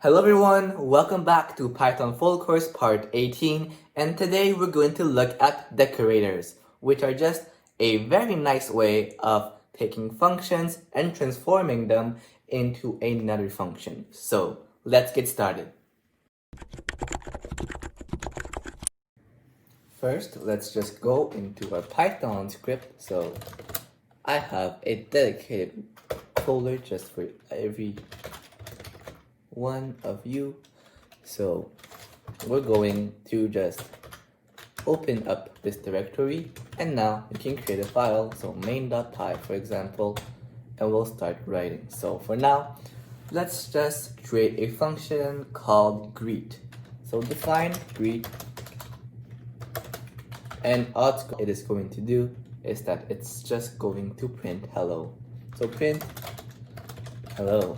Hello everyone, welcome back to Python Full Course Part 18, and today we're going to look at decorators, which are just a very nice way of taking functions and transforming them into another function. So let's get started. First, let's just go into our Python script. So I have a dedicated folder just for every one of you. So we're going to just open up this directory, and now we can create a file, so main.py for example, and we'll start writing. So for now, let's just create a function called greet. So define greet, and all it is going to do is that it's just going to print hello. So print hello.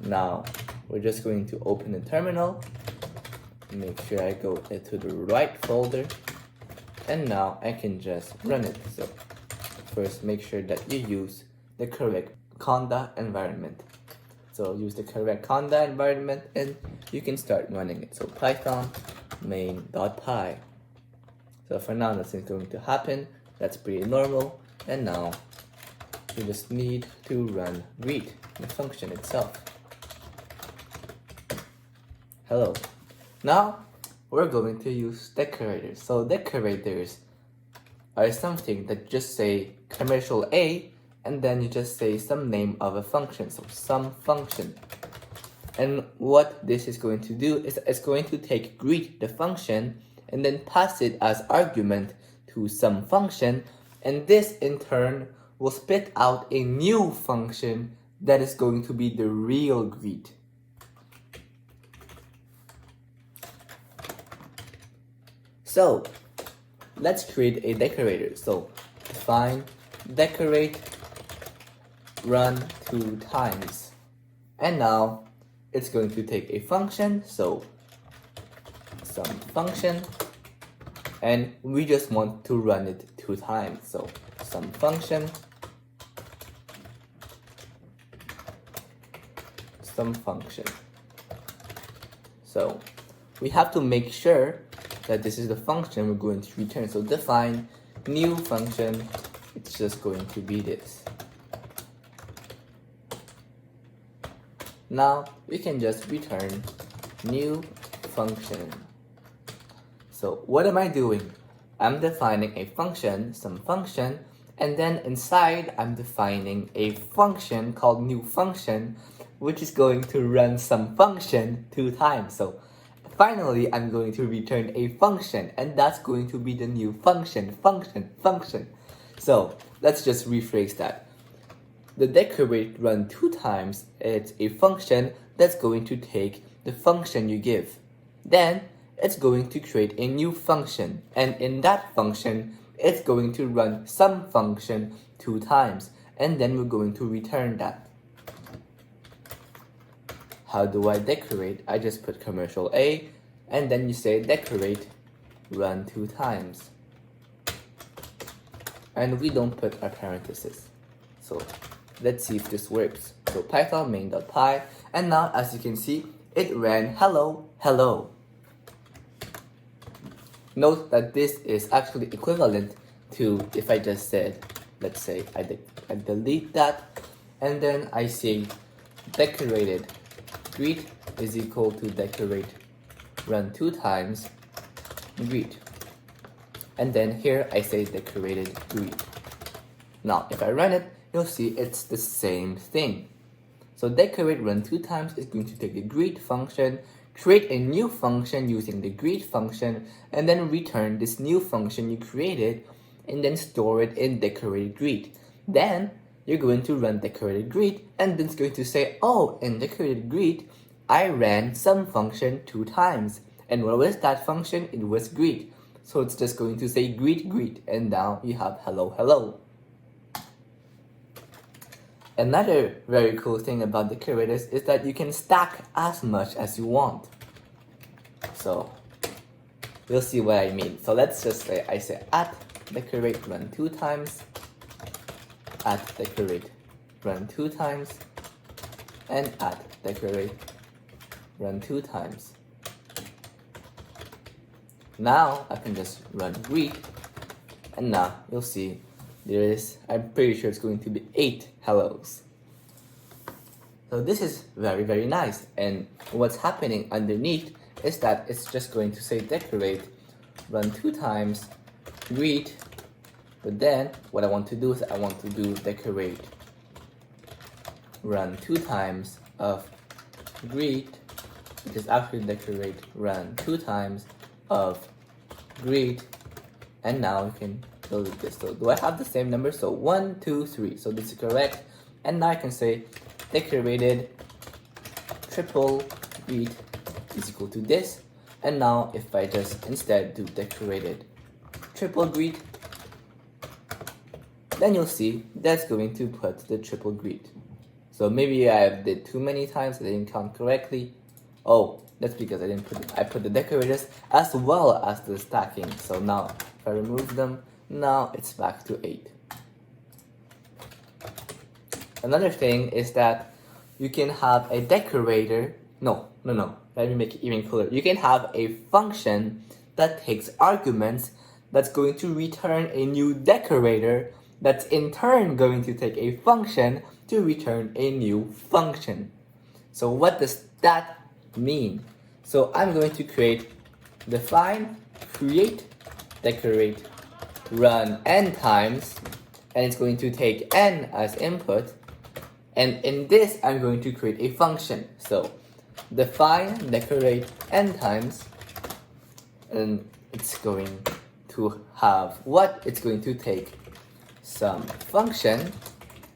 Now we're just going to open the terminal, make sure I go into the right folder, and now I can just run it. So first, make sure that you use the correct conda environment. So use the correct conda environment and you can start running it. So python main.py. So for now, nothing's going to happen. That's pretty normal. And now you just need to run greet, the function itself. Hello. Now we're going to use decorators. So decorators are something that just say commercial A, and then you just say some name of a function, so some function. And what this is going to do is it's going to take greet, the function, and then pass it as argument to some function, and this in turn will spit out a new function that is going to be the real greet. So let's create a decorator. So define decorate run 2 times, and now it's going to take a function, so some function, and we just want to run it 2 times, so some function, some function. So we have to make sure that this is the function we're going to return. So define new function, it's just going to be this. Now we can just return new function. So what am I doing? I'm defining a function, some function, and then inside I'm defining a function called new function, which is going to run some function 2 times. So finally, I'm going to return a function, and that's going to be the new function. So let's just rephrase that. The decorate run 2 times, it's a function that's going to take the function you give. Then it's going to create a new function, and in that function, it's going to run some function 2 times, and then we're going to return that. How do I decorate? I just put commercial A, and then you say decorate run 2 times. And we don't put a parenthesis. So let's see if this works. So python main.py, and now as you can see, it ran hello, hello. Note that this is actually equivalent to if I just said, let's say I delete that, and then I say decorated greet is equal to decorate run 2 times greet, and then here I say decorated greet. Now if I run it, you'll see it's the same thing. So decorate run 2 times is going to take the greet function, create a new function using the greet function, and then return this new function you created, and then store it in decorated greet. Then you're going to run decorated greet, and then it's going to say, oh, in decorated greet I ran some function 2 times, and what was that function? It was greet. So it's just going to say greet greet, and now you have hello hello. Another very cool thing about decorators is that you can stack as much as you want. So you'll see what I mean. So let's just say I say at decorate run 2 times, at decorate run 2 times, and add decorate run 2 times. Now I can just run greet, and now you'll see I'm pretty sure it's going to be 8 hellos. So this is very, very nice. And what's happening underneath is that it's just going to say decorate, run 2 times, greet, but then what I want to do is I want to do decorate, run 2 times of greet, which is actually decorate, run 2 times of greet, and now we can delete this. So do I have the same number? So 1, 2, 3. So this is correct. And now I can say decorated triple greet is equal to this. And now if I just instead do decorated triple greet, then you'll see that's going to put the triple greet. So maybe I did too many times, I didn't count correctly. Oh, that's because I put the decorators as well as the stacking. So now if I remove them, now it's back to 8. Another thing is that you can have a decorator. No. Let me make it even cooler. You can have a function that takes arguments that's going to return a new decorator that's in turn going to take a function to return a new function. So what does that mean? So I'm going to define, create, decorate, run n times, and it's going to take n as input. And in this, I'm going to create a function. So define, decorate n times, and it's going to have what? It's going to take some function,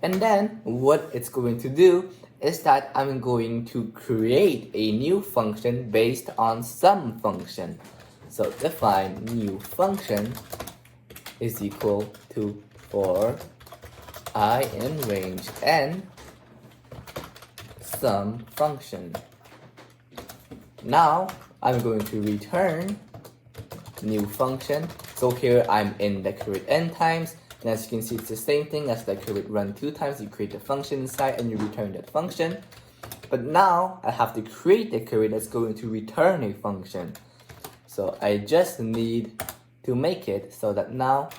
and then what it's going to do is that I'm going to create a new function based on some function. So define new function is equal to for I in range n some function. Now I'm going to return new function. So here I'm in decorate n times, and as you can see it's the same thing as decorate run 2 times. You create a function inside and you return that function. But now I have to create decorate that's going to return a function. So I just need to make it so that now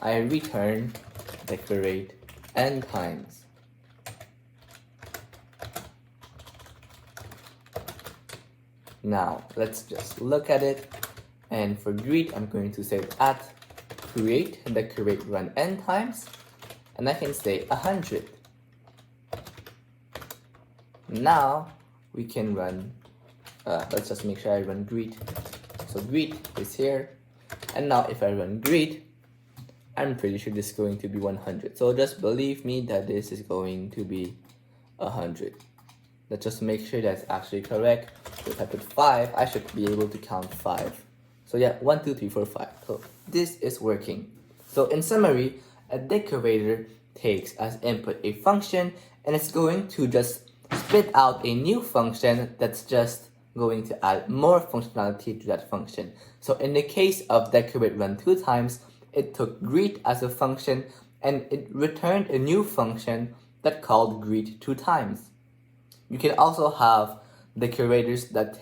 I return decorate n times. Now let's just look at it, and for greet I'm going to say at create decorate run n times, and I can say 100. Now we can run, let's just make sure I run greet. So greet is here, and now if I run greet, I'm pretty sure this is going to be 100. So just believe me that this is going to be 100. Let's just make sure that's actually correct. So if I put 5, I should be able to count 5. So yeah, 1, 2, 3, 4, 5. So this is working. So in summary, a decorator takes as input a function, and it's going to just spit out a new function that's just going to add more functionality to that function. So in the case of decorate run 2 times, it took greet as a function, and it returned a new function that called greet 2 times. You can also have decorators that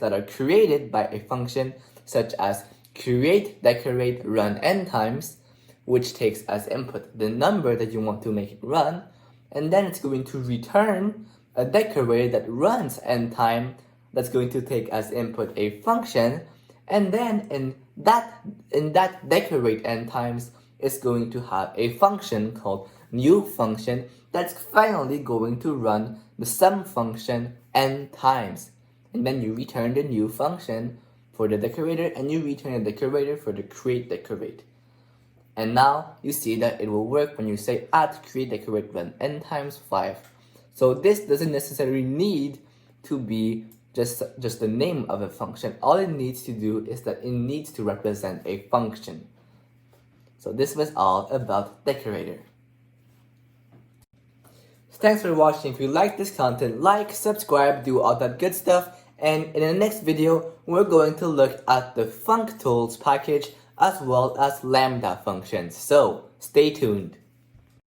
are created by a function such as create decorate run n times, which takes as input the number that you want to make it run, and then it's going to return a decorator that runs n time that's going to take as input a function, and then in that decorate n times is going to have a function called new function that's finally going to run the sum function n times. And then you return the new function for the decorator, and you return the decorator for the create decorate. And now you see that it will work when you say at create decorate run n times 5. So this doesn't necessarily need to be just the name of a function. All it needs to do is that it needs to represent a function. So this was all about decorator. Thanks for watching. If you like this content, like, subscribe, do all that good stuff. And in the next video, we're going to look at the functools package as well as lambda functions. So stay tuned.